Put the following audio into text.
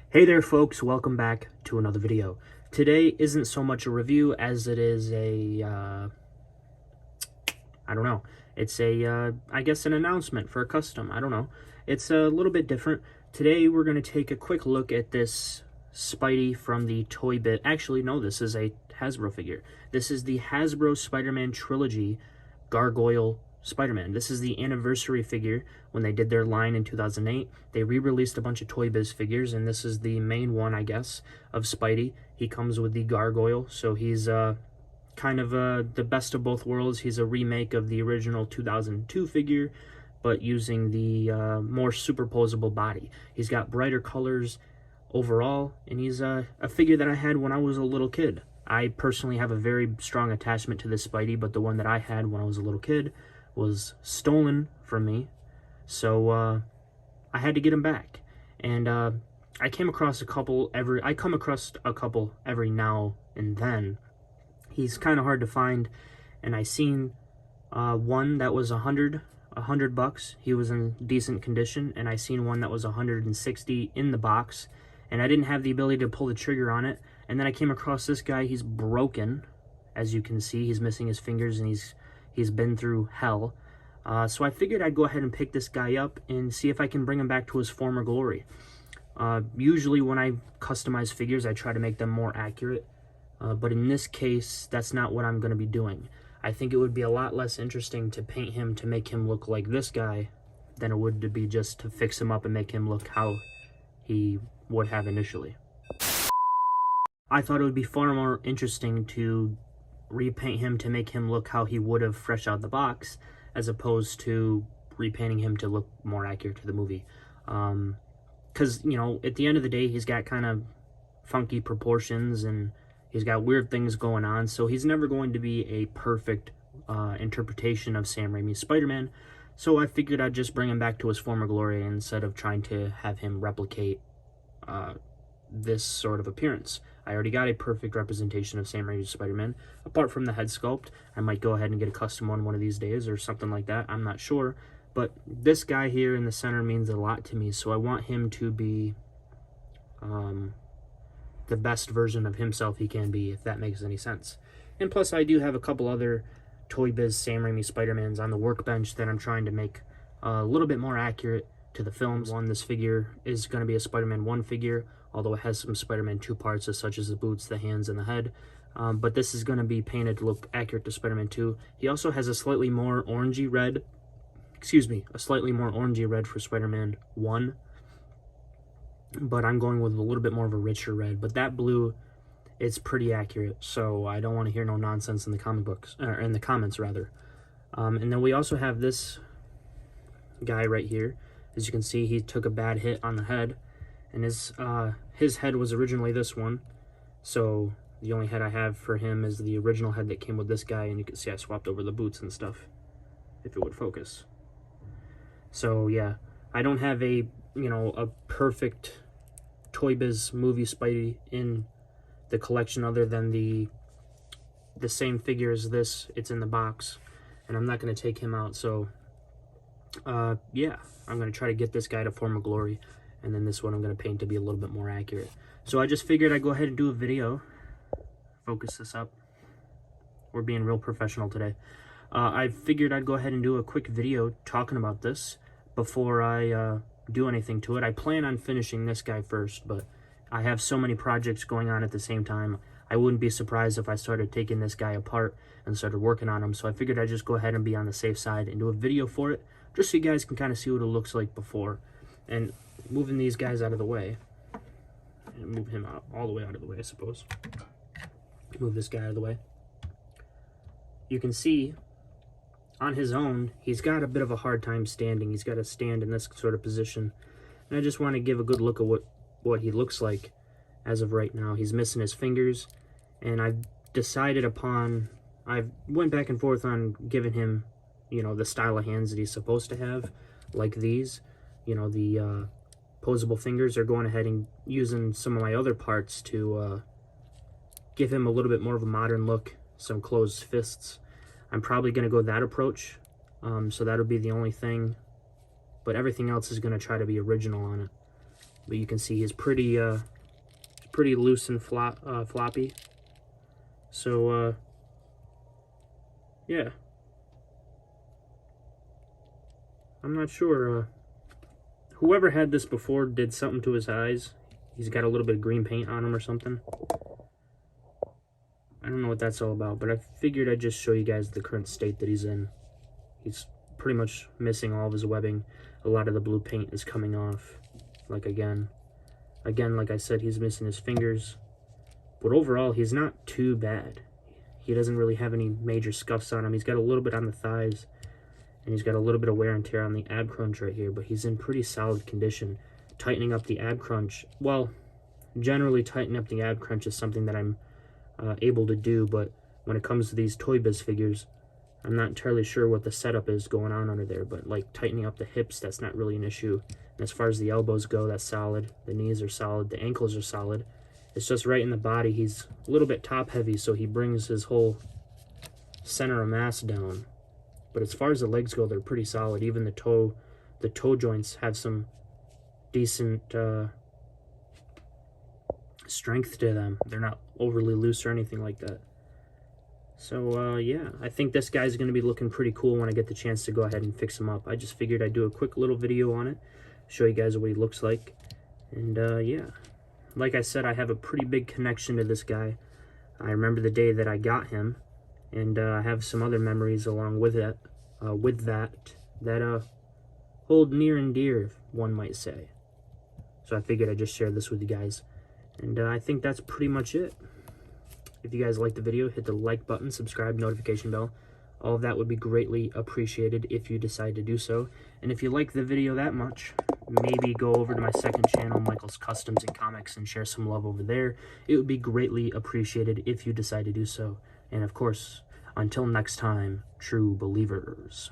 Hey there folks, welcome back to another video. Today isn't so much a review as it is I don't know. It's I guess an announcement for a custom. I don't know. It's a little bit different. Today we're going to take a quick look at this Spidey from the Toy Bit. Actually, no, this is a Hasbro figure. This is the Hasbro Spider-Man Trilogy Gargoyle Spider-Man. This is the anniversary figure when they did their line in 2008. They re-released a bunch of Toy Biz figures, and this is the main one, I guess, of Spidey. He comes with the Gargoyle, so he's kind of the best of both worlds. He's a remake of the original 2002 figure, but using the more superposable body. He's got brighter colors overall, and he's a figure that I had when I was a little kid. I personally have a very strong attachment to this Spidey, but the one that I had when I was a little kid was stolen from me, so I had to get him back. And I come across a couple every now and then. He's kind of hard to find, and I seen one that was $100 bucks. He was in decent condition, and I seen one that was $160 in the box, and I didn't have the ability to pull the trigger on it. And then I came across this guy. He's broken, as you can see. He's missing his fingers, and he's been through hell. So I figured I'd go ahead and pick this guy up and see if I can bring him back to his former glory. Usually when I customize figures, I try to make them more accurate. But in this case, that's not what I'm going to be doing. I think it would be a lot less interesting to paint him to make him look like this guy than it would to be just to fix him up and make him look how he would have initially. I thought it would be far more interesting to repaint him to make him look how he would have fresh out the box, as opposed to repainting him to look more accurate to the movie. Because, you know, at the end of the day, he's got kind of funky proportions, and he's got weird things going on, so he's never going to be a perfect interpretation of Sam Raimi's Spider-Man. So I figured I'd just bring him back to his former glory instead of trying to have him replicate this sort of appearance. I already got a perfect representation of Sam Raimi's Spider-Man. Apart from the head sculpt, I might go ahead and get a custom one of these days or something like that. I'm not sure. But this guy here in the center means a lot to me, so I want him to be the best version of himself he can be, if that makes any sense. And plus, I do have a couple other Toy Biz Sam Raimi Spider-Mans on the workbench that I'm trying to make a little bit more accurate to the films. This figure is going to be a Spider-Man 1 figure, although it has some Spider-Man 2 parts, such as the boots, the hands, and the head. But this is going to be painted to look accurate to Spider-Man 2. He also has a slightly more orangey red for Spider-Man 1. But I'm going with a little bit more of a richer red. But that blue, it's pretty accurate, so I don't want to hear no nonsense in the comic books, or in the comments rather. And then we also have this guy right here. As you can see, he took a bad hit on the head, and his head was originally this one, so the only head I have for him is the original head that came with this guy, and you can see I swapped over the boots and stuff, if it would focus. So yeah, I don't have a perfect Toy Biz movie Spidey in the collection other than the same figure as this. It's in the box, and I'm not going to take him out, so yeah, I'm going to try to get this guy to former glory, and then this one I'm going to paint to be a little bit more accurate. So I just figured I'd go ahead and do a video. Focus this up. We're being real professional today. I figured I'd go ahead and do a quick video talking about this before I do anything to it. I plan on finishing this guy first, but I have so many projects going on at the same time. I wouldn't be surprised if I started taking this guy apart and started working on him, so I figured I'd just go ahead and be on the safe side and do a video for it, just so you guys can kind of see what it looks like before. And moving these guys out of the way, and move him out all the way out of the way, I suppose. Move this guy out of the way. You can see on his own, he's got a bit of a hard time standing. He's got to stand in this sort of position. And I just want to give a good look at what he looks like as of right now. He's missing his fingers, and I've decided upon, I went back and forth on giving him, the style of hands that he's supposed to have, like these, the posable fingers, or going ahead and using some of my other parts to give him a little bit more of a modern look, some closed fists. I'm probably going to go that approach, so that'll be the only thing, but everything else is going to try to be original on it. but you can see he's pretty loose and floppy. So yeah, I'm not sure. Whoever had this before did something to his eyes. He's got a little bit of green paint on him or something. I don't know what that's all about, but I figured I'd just show you guys the current state that he's in. He's pretty much missing all of his webbing. A lot of the blue paint is coming off. Like again, like I said, he's missing his fingers. But overall, he's not too bad. He doesn't really have any major scuffs on him. He's got a little bit on the thighs, and he's got a little bit of wear and tear on the ab crunch right here, but he's in pretty solid condition. Tightening up the ab crunch, well, generally tightening up the ab crunch is something that I'm able to do, but when it comes to these Toy Biz figures, I'm not entirely sure what the setup is going on under there, but like tightening up the hips, that's not really an issue. And as far as the elbows go, that's solid. The knees are solid. The ankles are solid. It's just right in the body. He's a little bit top heavy, so he brings his whole center of mass down. But as far as the legs go, they're pretty solid. Even the toe joints have some decent strength to them. They're not overly loose or anything like that. So yeah, I think this guy's going to be looking pretty cool when I get the chance to go ahead and fix him up. I just figured I'd do a quick little video on it, show you guys what he looks like. And yeah, like I said, I have a pretty big connection to this guy. I remember the day that I got him, and I have some other memories along with it, that hold near and dear, one might say. So I figured I'd just share this with you guys. And I think that's pretty much it. If you guys liked the video, hit the like button, subscribe, notification bell. All of that would be greatly appreciated if you decide to do so. And if you like the video that much, maybe go over to my second channel, Michael's Customs and Comics, and share some love over there. It would be greatly appreciated if you decide to do so. And of course, until next time, true believers.